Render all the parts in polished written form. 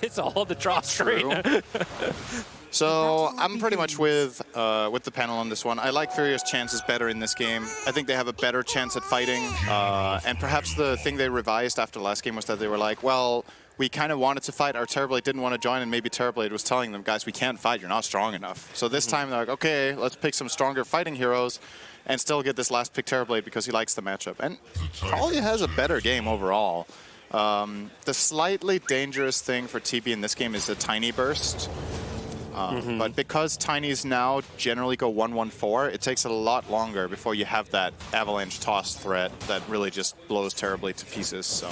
It's all the draw screen. So I'm pretty much with the panel on this one. I like FURIA's chances better in this game. I think they have a better chance at fighting. And perhaps the thing they revised after the last game was that they were like, well, we kind of wanted to fight. Our TerrorBlade didn't want to join, and maybe TerrorBlade was telling them, guys, we can't fight. You're not strong enough. So this time they're like, okay, let's pick some stronger fighting heroes and still get this last pick TerrorBlade because he likes the matchup. And probably has a better game overall. The slightly dangerous thing for TB in this game is a tiny burst. But because Tinys now generally go 1-1-4, it takes a lot longer before you have that avalanche toss threat that really just blows TerrorBlade to pieces. So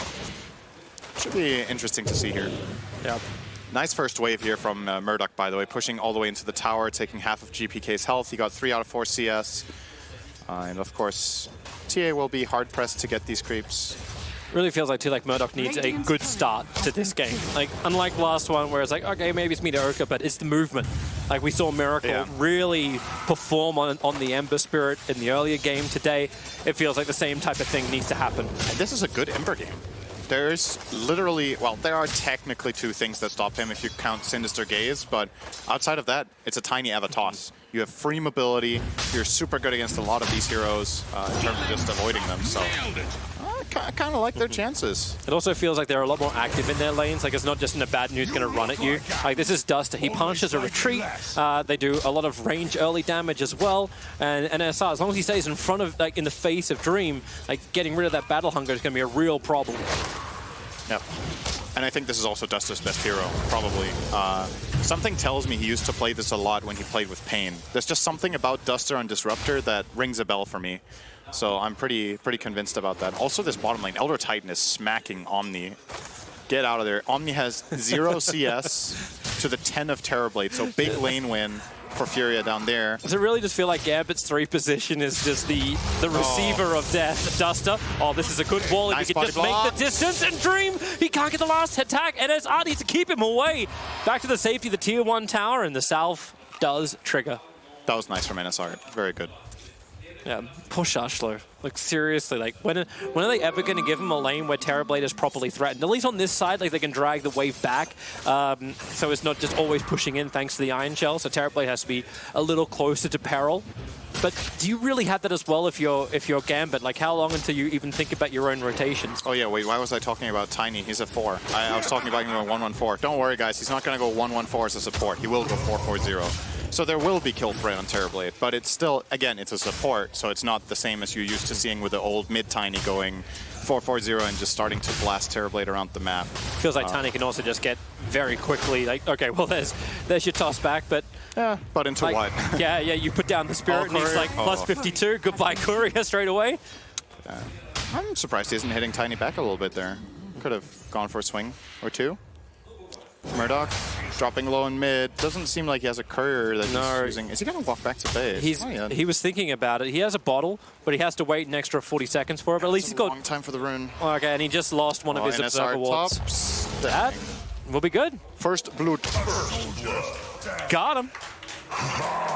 should be interesting to see here. Yeah. Nice first wave here from Murdoch, by the way, pushing all the way into the tower, taking half of GPK's health. He got 3 out of 4 CS. And of course, TA will be hard-pressed to get these creeps. Really feels like, too, like Murdoch needs a good start to this game. Like, unlike last one where it's like, okay, maybe it's mediocre, but it's the movement. Like, we saw Miracle really perform on the Ember Spirit in the earlier game today. It feels like the same type of thing needs to happen. And this is a good Ember game. There's literally, well, there are technically 2 things that stop him if you count Sinister Gaze, but outside of that, it's a tiny Ava toss. You have free mobility, you're super good against a lot of these heroes in terms of just avoiding them, so I kind of like their chances. It also feels like they're a lot more active in their lanes. Like, it's not just in a bad news going to run at you. Like, this is Duster. He punishes a retreat. They do a lot of range early damage as well. And NSR, as long as he stays in front of, like, in the face of Dream, like, getting rid of that battle hunger is going to be a real problem. Yep. And I think this is also Duster's best hero, probably. Something tells me he used to play this a lot when he played with Pain. There's just something about Duster on Disruptor that rings a bell for me. So I'm pretty convinced about that. Also, this bottom lane, Elder Titan is smacking Omni. Get out of there. Omni has 0 CS to the 10 of TerrorBlade, so big lane win for FURIA down there. Does it really just feel like Gambit's 3 position is just the receiver of death? Duster. Oh, this is a good wall. Nice if he could just make the distance and Dream. He can't get the last attack. NSR needs to keep him away. Back to the safety of the tier 1 tower, and the Salve does trigger. That was nice from NSR. Very good. Yeah, poor Shashlo. Like, seriously, like, when are they ever going to give him a lane where TerrorBlade is properly threatened? At least on this side, like, they can drag the wave back, so it's not just always pushing in thanks to the Iron Shell, so TerrorBlade has to be a little closer to peril. But do you really have that as well if you're Gambit? Like, how long until you even think about your own rotations? Oh yeah, wait, why was I talking about Tiny? He's a 4. I was talking about him going 1-1-4. Don't worry, guys, he's not going to go 1-1-4 as a support. He will go 4-4-0. So there will be kill threat on TerrorBlade, but it's still, again, it's a support, so it's not the same as you're used to seeing with the old mid-Tiny going 4-4-0 and just starting to blast TerrorBlade around the map. Feels like Tiny can also just get very quickly, like, okay, well, there's your toss back, but... Yeah, but into like, what? yeah, you put down the Spirit and he's like, plus 52, goodbye Courier straight away. I'm surprised he isn't hitting Tiny back a little bit there. Could have gone for a swing or 2. Murdoch dropping low in mid. Doesn't seem like he has a courier that he's using. Is he going to walk back to base? He was thinking about it. He has a bottle, but he has to wait an extra 40 seconds for it. But at least he's got a long time for the rune. Okay, and he just lost one of his Observer wards. That will be good. First blood. Got him.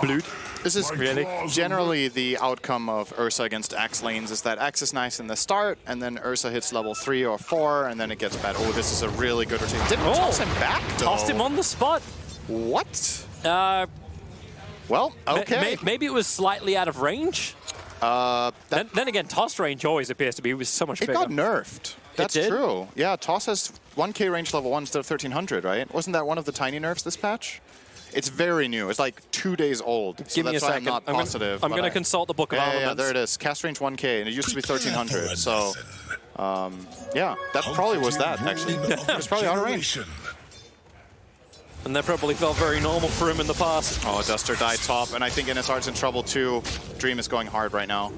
Blood. This is really generally the outcome of Ursa against Axe lanes, is that Axe is nice in the start, and then Ursa hits level 3 or 4, and then it gets bad. Oh, this is a really good rotation. Didn't toss him back, though. Tossed him on the spot. What? Well, okay. Maybe it was slightly out of range. Then again, toss range always appears to be so much bigger. It got nerfed. That's true. Yeah, toss has 1k range level 1 instead of 1300, right? Wasn't that one of the tiny nerfs this patch? It's very new. It's like 2 days old. So Give me a second. I'm not positive. I'm going to consult the Book of Elements. Yeah, there it is. Cast range 1k, and it used to be 1300. So, yeah, that probably was that, actually. It was probably out of range. And that probably felt very normal for him in the past. Oh, Duster died top, and I think NSR's in trouble too. Dream is going hard right now.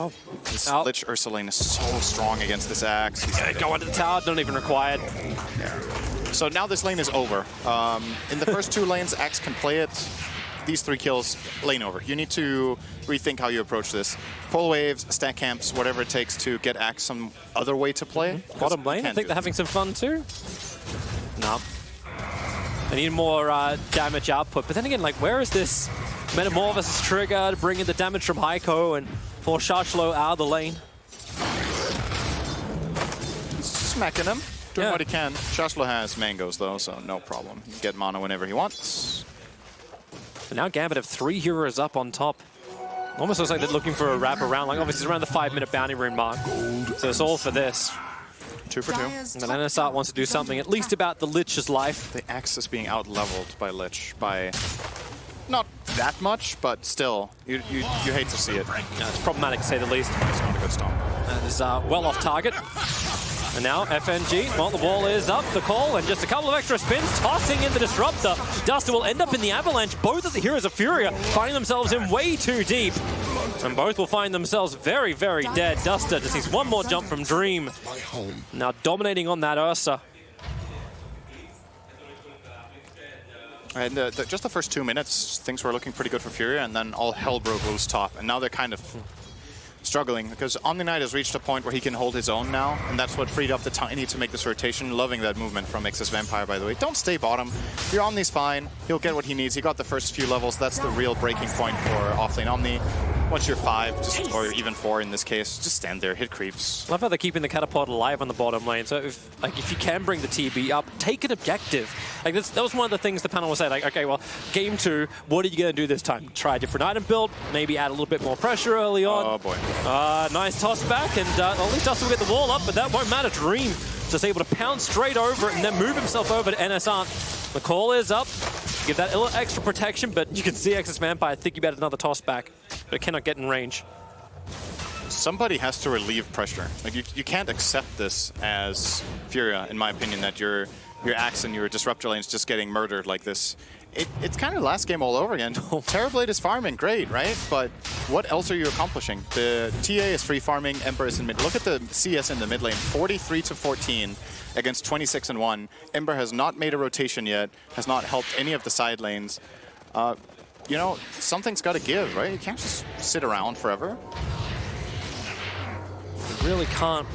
Oh, this Lich Ursuline is so strong against this Axe. He's gonna go into the tower, not even required. Yeah. So now this lane is over. In the first 2 lanes, Axe can play it. These 3 kills, lane over. You need to rethink how you approach this. Pull waves, stack camps, whatever it takes to get Axe some other way to play. Bottom lane, I think they're having some fun too. No. I need more damage output. But then again, like, where is this Metamorphosis trigger to bring in the damage from Heiko and force Shashlo out of the lane? Smacking him. Doing what he can. Shashlo has mangoes though, so no problem. He can get mana whenever he wants. But now Gambit have 3 heroes up on top. Almost looks like they're looking for a wrap around. Like obviously it's around the 5-minute bounty rune mark. So it's all for this. 2 for 2. And then NSR wants to do something at least about the Lich's life. The Axe is being out-leveled by Lich by not that much, but still, you hate to see it. Yeah, it's problematic to say the least. It's not a good stomp. That is well off target. And now FNG, well, the wall is up, the call, and just a couple of extra spins, tossing in the Disruptor. Duster will end up in the Avalanche. Both of the heroes of Furia finding themselves in way too deep. And both will find themselves very, very dead. Duster just needs one more jump from Dream. Now dominating on that Ursa. And just the first 2 minutes, things were looking pretty good for Furia, and then all hell broke loose top. And now they're kind of struggling, because Omni-Knight has reached a point where he can hold his own now, and that's what freed up the Tiny to make this rotation. Loving that movement from X's Vampire, by the way. Don't stay bottom. Your Omni's fine. He'll get what he needs. He got the first few levels. That's the real breaking point for offlane Omni. Once you're 5, or even 4 in this case, just stand there, hit creeps. Love how they're keeping the catapult alive on the bottom lane. So if you can bring the TB up, take an objective. Like that was one of the things the panel was saying. Like, okay, well, game 2, what are you going to do this time? Try a different item build, maybe add a little bit more pressure early on. Oh boy. Nice toss back, and at least Dustin will get the wall up, but that won't matter. Dream just able to pound straight over it and then move himself over to NSR. The call is up. Give that a little extra protection, but you can see X's Vampire thinking about another toss back, but cannot get in range. Somebody has to relieve pressure. Like you can't accept this as Furia, in my opinion, that your Axe and your Disruptor lane's just getting murdered like this. It's kind of last game all over again. Terrorblade is farming, great, right? But what else are you accomplishing? The TA is free farming, Ember is in mid. Look at the CS in the mid lane, 43-14 against 26-1. Ember has not made a rotation yet, has not helped any of the side lanes. You know, something's got to give, right? You can't just sit around forever. You really can't.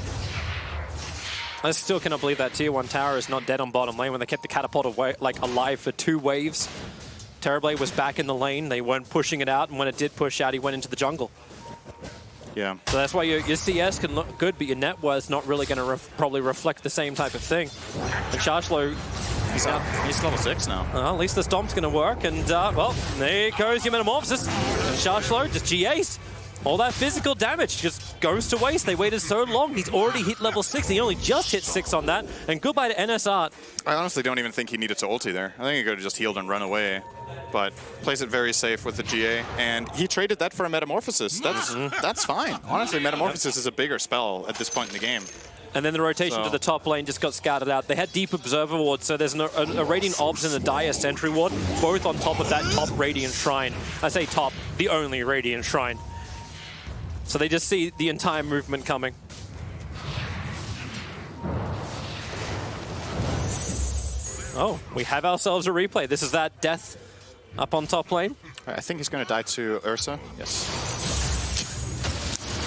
I still cannot believe that Tier 1 tower is not dead on bottom lane when they kept the catapult away, like alive for 2 waves. Terrorblade was back in the lane. They weren't pushing it out, and when it did push out, he went into the jungle. Yeah. So that's why your CS can look good, but your net worth's not really going to probably reflect the same type of thing. And Shashlo, he's level 6 now. At least the stomp's going to work, and well, there goes your Metamorphosis. And Shashlo just G-Ace. All that physical damage just goes to waste. They waited so long. He's already hit level 6. He only just hit 6 on that. And goodbye to NSR. I honestly don't even think he needed to ulti there. I think he could have just healed and run away. But plays it very safe with the GA. And he traded that for a Metamorphosis. That's fine. Honestly, Metamorphosis is a bigger spell at this point in the game. And then the rotation to the top lane just got scouted out. They had Deep Observer Ward, so there's a Radiant Obs and a Dire Sentry Ward, both on top of that top Radiant Shrine. I say top, the only Radiant Shrine. So they just see the entire movement coming. Oh, we have ourselves a replay. This is that death up on top lane. I think he's going to die to Ursa. Yes.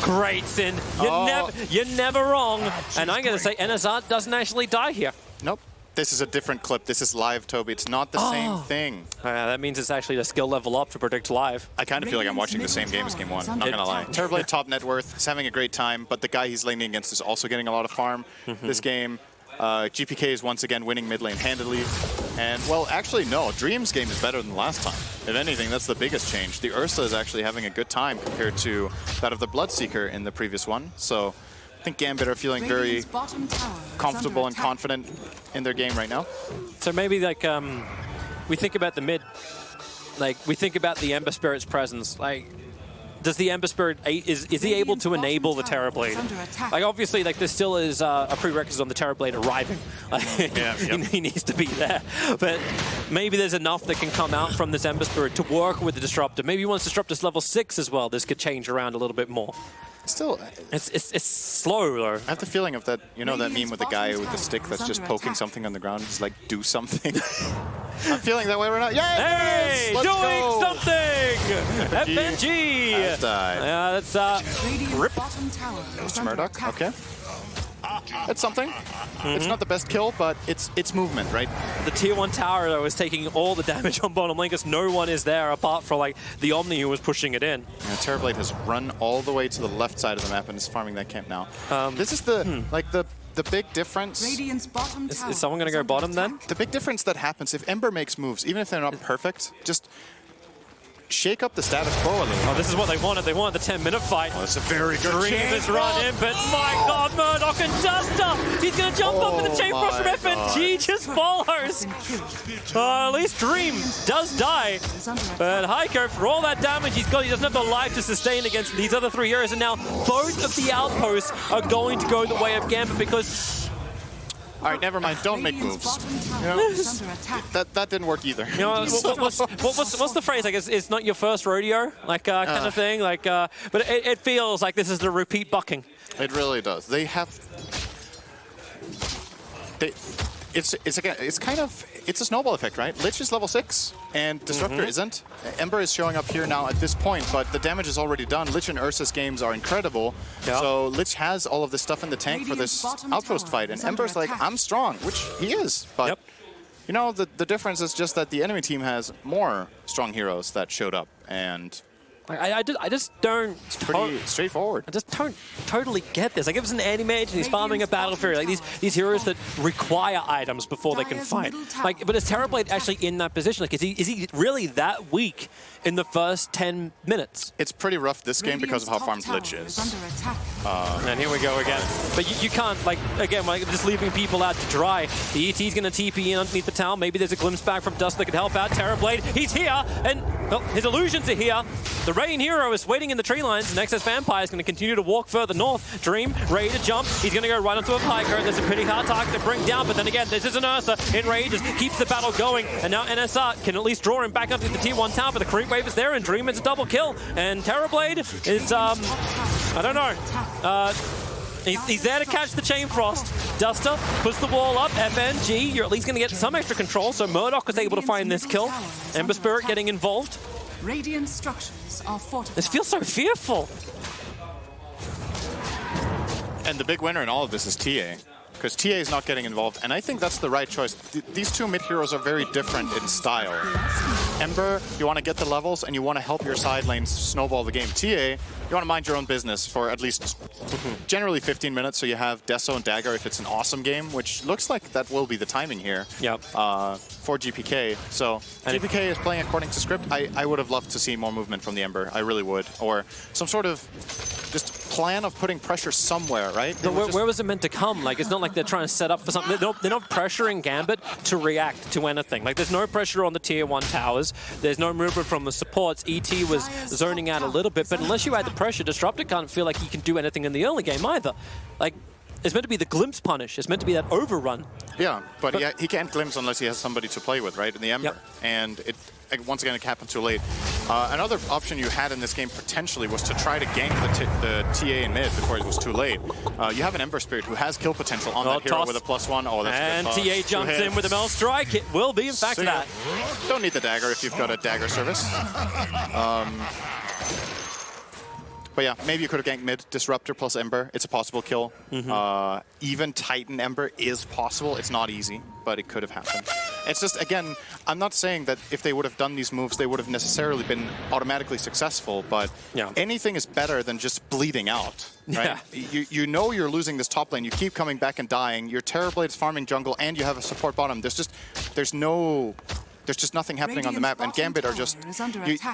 Great, Sin. You're never wrong. And I'm going to say NSR doesn't actually die here. Nope. This is a different clip. This is live, Toby. It's not the same thing. That means it's actually a skill level up to predict live. I kind of feel like I'm watching the same game as game 1. I'm not going to lie. Terrorblade top net worth. He's having a great time, but the guy he's laning against is also getting a lot of farm this game. GPK is once again winning mid lane handily. And, well, actually, no. Dream's game is better than last time. If anything, that's the biggest change. The Ursa is actually having a good time compared to that of the Bloodseeker in the previous one. So I think Gambit are feeling very comfortable and confident in their game right now. So maybe, like, we think about the mid. Like, we think about the Ember Spirit's presence. Like, does the Ember Spirit, is he able to enable the Terrorblade? Like, obviously, like, there still is a prerequisite on the Terrorblade arriving. He needs to be there. But maybe there's enough that can come out from this Ember Spirit to work with the Disruptor. Maybe once Disruptor's level 6 as well, this could change around a little bit more. Still, it's slow though. I have the feeling of that, you know, that meme with the guy with the stick that's just poking something on the ground, just like, do something. I'm feeling that way right now. Yeah, hey, let's doing go. something. FNG. That's rip. Mr. Murdoch. Okay. It's something. It's not the best kill, but it's movement, right? The Tier 1 tower, though, is taking all the damage on bottom lane because no one is there apart from, like, the Omni who was pushing it in. Yeah, Terrorblade has run all the way to the left side of the map and is farming that camp now. This is the, like, the the big difference... Is someone going to go bottom then? The big difference that happens if Ember makes moves, even if they're not perfect, just shake up the status quo a little. Oh, this is what they wanted. They wanted the 10-minute fight. Oh, that's a very good Dream is run in, but my God, Murdoch and Duster! He's going to jump up with the chain frost from FNG, just follows. At least Dream does die, but Heiko, for all that damage he's got, he doesn't have the life to sustain against these other 3 heroes, and now both of the outposts are going to go the way of Gambit because... All right, never mind. Don't make moves. You know, that didn't work either. You know, what's the phrase? Like, it's not your first rodeo, like kind of thing. Like, but it feels like this is the repeat bucking. It really does. They have. It's a snowball effect, right? Lich is level 6, and Disruptor isn't. Ember is showing up here now at this point, but the damage is already done. Lich and Ursa's games are incredible. Yep. So Lich has all of this stuff in the tank for this outpost fight, and Ember's like, I'm strong, which he is. But, you know, the difference is just that the enemy team has more strong heroes that showed up, and... I just don't... It's pretty straightforward. I just don't totally get this. Like, if it's an anti-mage and he's farming a Battle Fury, like these heroes that require items before they can fight. Like, but is Terrorblade actually in that position? Like, is he really that weak in the first 10 minutes? It's pretty rough this game because of how farmed Lich is. And here we go again. But you can't, like, again, like, just leaving people out to dry. The ET's going to TP in underneath the tower. Maybe there's a glimpse back from Dust that could help out. Terrorblade, he's here, and well, his illusions are here. The Rain Hero is waiting in the tree lines. The Nexus Vampire is going to continue to walk further north. Dream, ready to jump. He's going to go right onto a Piker. There's a pretty hard target to bring down, but then again, this is an Ursa. Enrages, keeps the battle going, and now NSR can at least draw him back up to the Tier 1 tower, but the creep wave is there, and Dream is a double kill. And Terrorblade is, I don't know. He's there to catch the Chain Frost. Duster puts the wall up. FNG, you're at least going to get some extra control, so Murdoch was able to find this kill. Ember Spirit getting involved. Radiant structures are fortified. This feels so fearful. And the big winner in all of this is TA, because TA is not getting involved, and I think that's the right choice. These two mid heroes are very different in style. Ember, you want to get the levels, and you want to help your side lanes snowball the game. TA, you want to mind your own business for at least generally 15 minutes, so you have Deso and Dagger if it's an awesome game, which looks like that will be the timing here. Yep. For GPK. So GPK is playing according to script. I would have loved to see more movement from the Ember. I really would. Or some sort of just plan of putting pressure somewhere, right? But where was it meant to come? Like, it's not like they're trying to set up for something. They're not pressuring Gambit to react to anything. Like, there's no pressure on the Tier 1 towers. There's no movement from the supports. ET was zoning out a little bit, but unless you add the pressure, Disruptor can't feel like he can do anything in the early game either. Like, it's meant to be the glimpse punish. It's meant to be that overrun. Yeah, but he can't glimpse unless he has somebody to play with, right, in the Ember. Yep. And once again, it happened too late. Another option you had in this game potentially was to try to gank the TA in mid before it was too late. You have an Ember Spirit who has kill potential on that hero with a +1. Oh, that's and TA jumps in with a Mel Strike. It will be, in fact, that. Don't need the dagger if you've got a dagger service. But yeah, maybe you could have ganked mid, Disruptor plus Ember. It's a possible kill. Even Titan Ember is possible. It's not easy, but it could have happened. It's just, again, I'm not saying that if they would have done these moves, they would have necessarily been automatically successful, but anything is better than just bleeding out, right? Yeah. You know you're losing this top lane. You keep coming back and dying. Your Terrorblade's farming jungle, and you have a support bottom. There's just nothing happening on the map, and Gambit are just,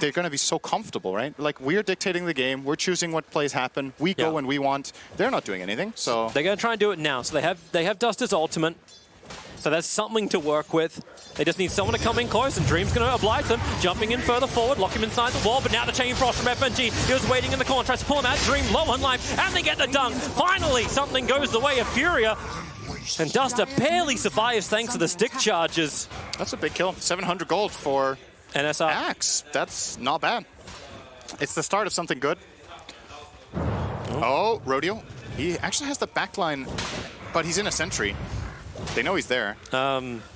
they're going to be so comfortable, right? Like, we're dictating the game, we're choosing what plays happen, we go when we want. They're not doing anything, so... They're going to try and do it now, so they have Duster's ultimate, so there's something to work with. They just need someone to come in close, and Dream's going to oblige them, jumping in further forward, lock him inside the wall, but now the Chain Frost from FNG, he was waiting in the corner, tries to pull him out, Dream low on life, and they get the dunk! Finally, something goes the way of FURIA. And Duster barely survives thanks to the stick charges. That's a big kill. 700 gold for NSR. Axe. That's not bad. It's the start of something good. Oh, Rodeo. He actually has the backline, but he's in a sentry. They know he's there.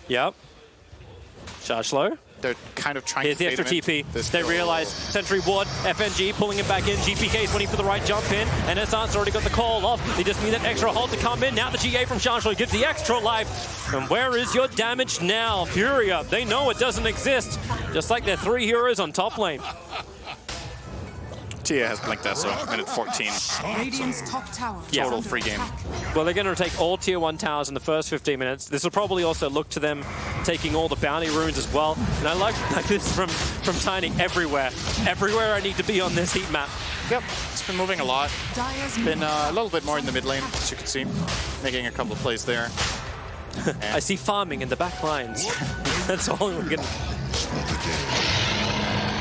Yep. Charge slow. They're kind of trying Here's to the extra TP. They realize Sentry Ward, FNG pulling him back in. GPK is waiting for the right jump in. NSR's already got the call off. They just need that extra hold to come in. Now the GA from Charge slow gives the extra life. And where is your damage now? FURIA, they know it doesn't exist. Just like their 3 heroes on top lane. Tia has blinked that, so minute 14. Radiant's top tower. Total free game. Well, they're going to take all Tier 1 towers in the first 15 minutes. This will probably also look to them taking all the bounty runes as well. And I like this from Tiny everywhere. Everywhere I need to be on this heat map. Yep, it's been moving a lot. Been a little bit more in the mid lane, as you can see. Making a couple of plays there. I see farming in the back lines. That's all we're going to...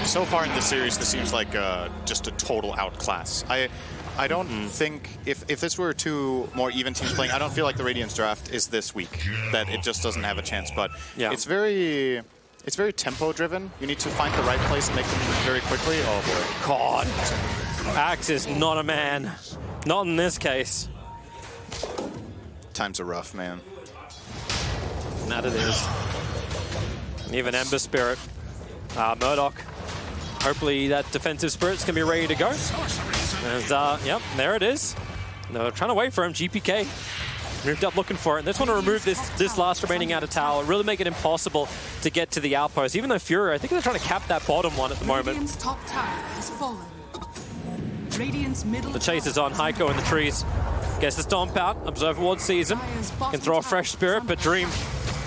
So far in this series, this seems like just a total outclass. I don't think, if this were two more even teams playing, I don't feel like the Radiance draft is this weak, that it just doesn't have a chance. But it's very tempo driven. You need to find the right place and make them very quickly. Oh boy. God. Axe is not a man. Not in this case. Times are rough, man. That it is. Even Ember Spirit. Murdoch. Hopefully that defensive spirit's gonna be ready to go. And, yep, there it is. No, trying to wait for him. GPK moved up looking for it. And they just want to remove this last remaining outer tower, really make it impossible to get to the outpost. Even though FURIA, I think they're trying to cap that bottom one at the moment. Radiant's top tower has fallen. Radiant's middle The chase is on. Heiko in the trees. Gets the stomp out. Observer Ward sees him. Can throw a fresh spirit, but Dream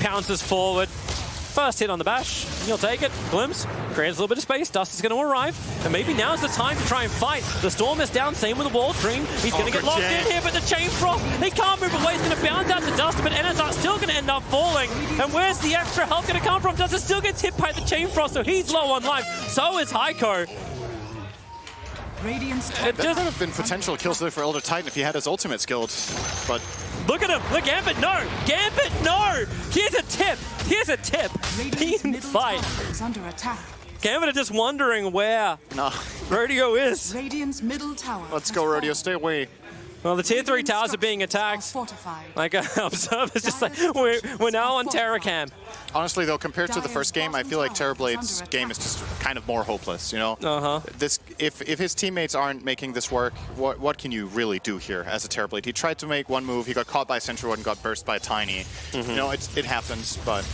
pounces forward. First hit on the bash. He'll take it. Glimpse. Creates a little bit of space. Dust is going to arrive. And maybe now's the time to try and fight. The Storm is down. Same with the Wall. Dream. He's going to get locked in here, but the Chain Frost, he can't move away. He's going to bounce out to Dust, but NSR's still going to end up falling. And where's the extra health going to come from? Dust still gets hit by the Chain Frost, so he's low on life. So is Heiko. That would have been potential kills there for Elder Titan if he had his ultimate skilled, but... Look at him! Look, Gambit, no! Gambit, no! Here's a tip! Here's a tip! Team fight! Under attack. Gambit are just wondering where Rodeo is. Radiant's middle tower. Let's go, Rodeo, stay away. Well, the tier 3 towers are being attacked. Like, Observer's just like, we're now on TerraCam. Honestly, though, compared to the first game, I feel like Terrorblade's game is just kind of more hopeless, you know? This, if his teammates aren't making this work, what can you really do here as a Terrorblade? He tried to make one move, he got caught by Central and got burst by Tiny. You know, it happens, but...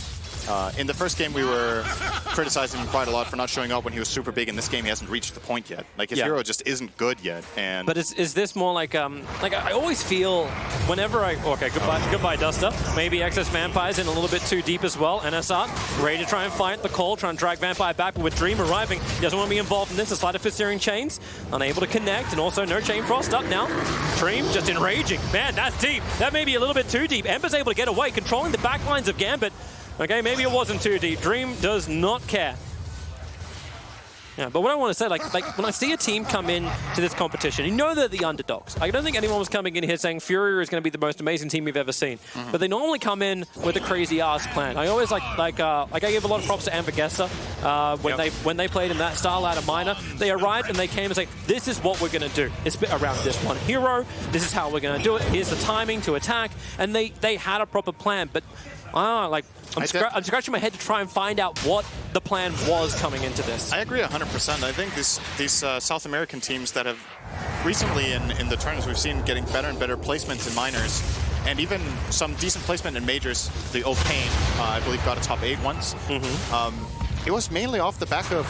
in the first game, we were criticizing him quite a lot for not showing up when he was super big. In this game, he hasn't reached the point yet. Like, his hero just isn't good yet. And but is this more like I always feel whenever okay, goodbye Duster. Maybe Excess Vampire's in a little bit too deep as well. NSR ready to try and fight the call, try and drag Vampire back, but with Dream arriving, he doesn't want to be involved in this. The Sleight of Fist Searing Chains, unable to connect, and also no Chain Frost up now. Dream just enraging. Man, that's deep. That may be a little bit too deep. Ember's able to get away, controlling the back lines of Gambit. Okay, maybe it wasn't too deep. Dream does not care. Yeah, but what I want to say, like when I see a team come in to this competition, you know they're the underdogs. I don't think anyone was coming in here saying FURIA is going to be the most amazing team we've ever seen. But they normally come in with a crazy ass plan. I always I gave a lot of props to Ambergessa when they played in that style out of minor. They arrived and they came and said, "This is what we're going to do. It's around this one hero. This is how we're going to do it. Here's the timing to attack." And they had a proper plan, but. I'm scratching my head to try and find out what the plan was coming into this. I agree 100%. I think these South American teams that have recently in the tournaments we've seen getting better and better placements in minors, and even some decent placement in majors. The O'Kane, I believe, got a top 8 once. It was mainly off the back of,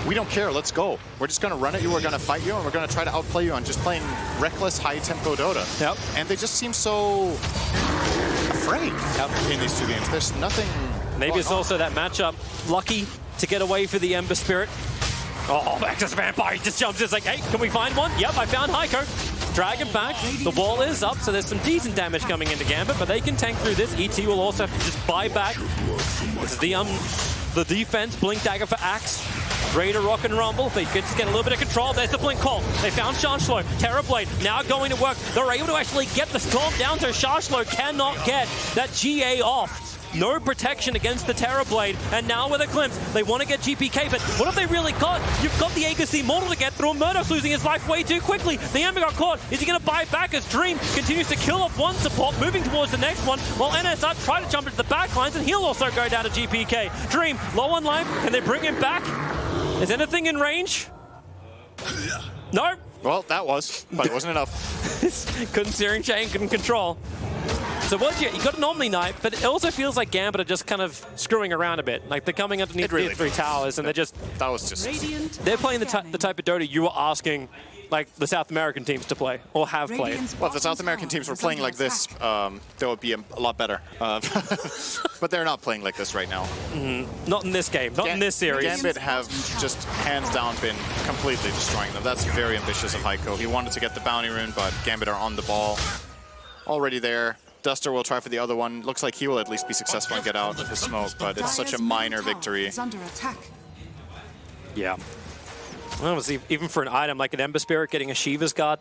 we don't care, let's go. We're just going to run at you, we're going to fight you, and we're going to try to outplay you on just playing reckless, high-tempo Dota. And they just seem so afraid in these two games. There's nothing. Maybe it's also that matchup. Lucky to get away for the Ember Spirit. Oh, Excess Vampire just jumps in. It's like, hey, can we find one? Yep, I found Heiko. Drag it back. The wall is up, so there's some decent damage coming into Gambit, but they can tank through this. ET will also have to just buy back. This is the defense. Blink Dagger for Axe. Ready to rock and rumble. They could just get a little bit of control. There's the blink call. They found Sharshlo. Terrorblade now going to work. They're able to actually get the storm down, so Sharshlo cannot get that GA off. No protection against the Terrorblade, and now with a glimpse, they want to get GPK, but what have they really got? You've got the Aegis Immortal to get through. Murdoch's losing his life way too quickly. The Ember got caught. Is he going to buy back as Dream continues to kill off one support, moving towards the next one, while NSR try to jump into the back lines, and he'll also go down to GPK. Dream, low on life. Can they bring him back? Is anything in range? No. Well, that was, but it wasn't enough. Couldn't Searing Chain, couldn't control. So what you got an Omni Knight, but it also feels like Gambit are just kind of screwing around a bit. Like they're coming underneath really the 3 towers, and they're just... That was just... They're playing the type of Dota you were asking like the South American teams to play, or have played. Well, if the South American teams were playing like this, they would be a lot better. But they're not playing like this right now. Not in this game, not in this series. Gambit have just hands down been completely destroying them. That's very ambitious of Heiko. He wanted to get the bounty rune, but Gambit are on the ball. Already there. Duster will try for the other one. Looks like he will at least be successful and get out of the smoke, but it's such a minor victory. Yeah. Well, even for an item like an Ember Spirit getting a Sheever's guard,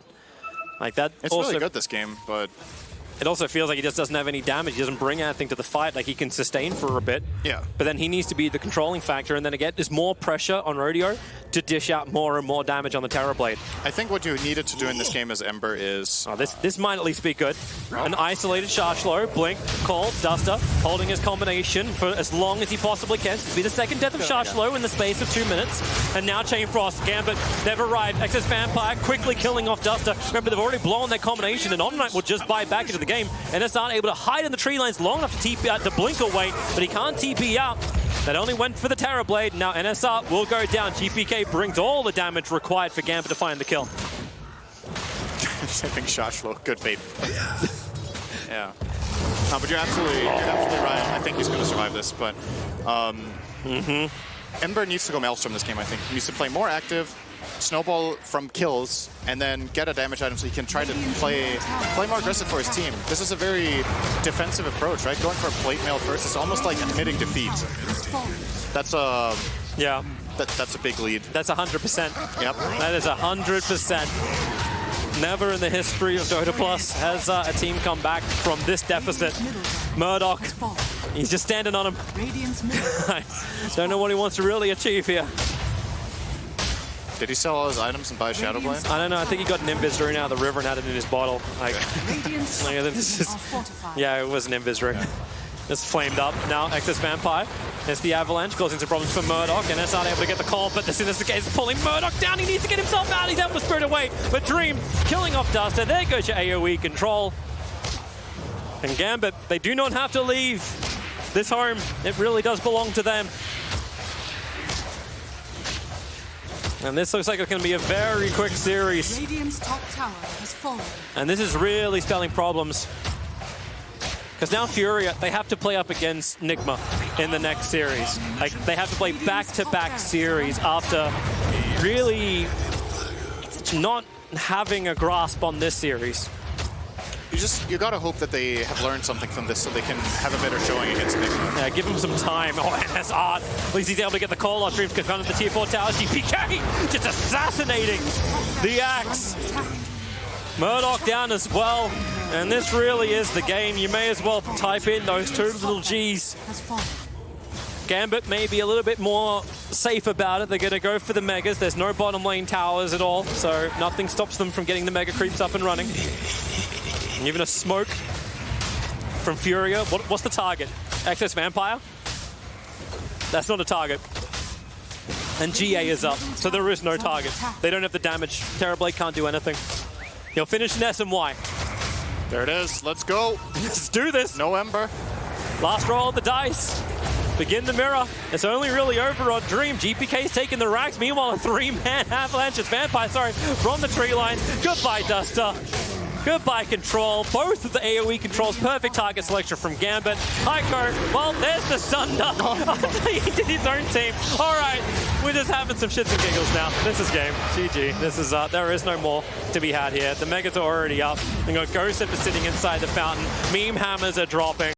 like that. It's also really good this game, but it also feels like he just doesn't have any damage. He doesn't bring anything to the fight. Like he can sustain for a bit. Yeah. But then he needs to be the controlling factor, and then again, there's more pressure on Rodeo to dish out more and more damage on the Terrorblade. I think what you needed to do in this game as Ember is... Oh, this might at least be good. An isolated Sharshlo, Blink, Call, Duster, holding his combination for as long as he possibly can. This will be the second death of Sharshlo in the space of 2 minutes. And now Chain Frost, Gambit never arrived. Excess Vampire quickly killing off Duster. Remember, they've already blown their combination, and Omnight will just buy back into the game. And it's not able to hide in the tree lines long enough to TP out to blink away, but he can't TP out. That only went for the Terrorblade. Now NSR will go down. GPK brings all the damage required for Gambit to find the kill. I think Sharshlo, good bait. Yeah. No, but you're absolutely right. I think he's going to survive this, but Ember needs to go Maelstrom this game, I think. He needs to play more active, snowball from kills, and then get a damage item so he can try to play more aggressive for his team. This is a very defensive approach, right? Going for a plate mail first is almost like admitting defeat. That's a... Yeah. That's a big lead. That's 100%. Yep. That is 100%. Never in the history of Dota Plus has a team come back from this deficit. Murdoch, he's just standing on him. I don't know what he wants to really achieve here. Did he sell all his items and buy a Shadow Blade? I don't know. I think he got an Invis Rune out of the river and had it in his bottle. Like, this is, yeah, it was an Invis Rune. It's flamed up. Now, Excess Vampire. There's the Avalanche. Causing some problems for Murdoch. And that's not able to get the call, but the Sinister is pulling Murdoch down. He needs to get himself out. He's able to spirit away. But Dream killing off Duster. There goes your AoE control. And Gambit, they do not have to leave this home. It really does belong to them. And this looks like it's going to be a very quick series. Radiant's top tower has fallen. And this is really spelling problems. Because now FURIA, they have to play up against Nigma in the next series. Like, they have to play back-to-back series after really not having a grasp on this series. You gotta hope that they have learned something from this so they can have a better showing against Nigma. Yeah, give him some time. Oh, and that's odd. At least he's able to get the call on Dreams confronted the tier 4 towers. GPK just assassinating the axe. Murdoch down as well. And this really is the game. You may as well type in those 2 little G's. Gambit may be a little bit more safe about it. They're going to go for the Megas. There's no bottom lane towers at all, so nothing stops them from getting the Mega creeps up and running. And even a smoke from FURIA. What's the target? Excess Vampire? That's not a target. And GA is up, so there is no target. They don't have the damage. Terrorblade can't do anything. He'll finish in SMY. There it is. Let's go. Let's do this. No Ember. Last roll of the dice. Begin the mirror. It's only really over on Dream. GPK's taking the racks. Meanwhile, a 3-man Avalanche. It's Vampire, sorry, from the tree line. Goodbye, Duster. Goodbye, Control. Both of the AoE controls. Perfect target selection from Gambit. Heiko, well, there's the Sunder. After he did his own team. All right, we're just having some shits and giggles now. This is game. GG. This is, there is no more to be had here. The Megas are already up. We got Ghost sitting inside the fountain. Meme hammers are dropping.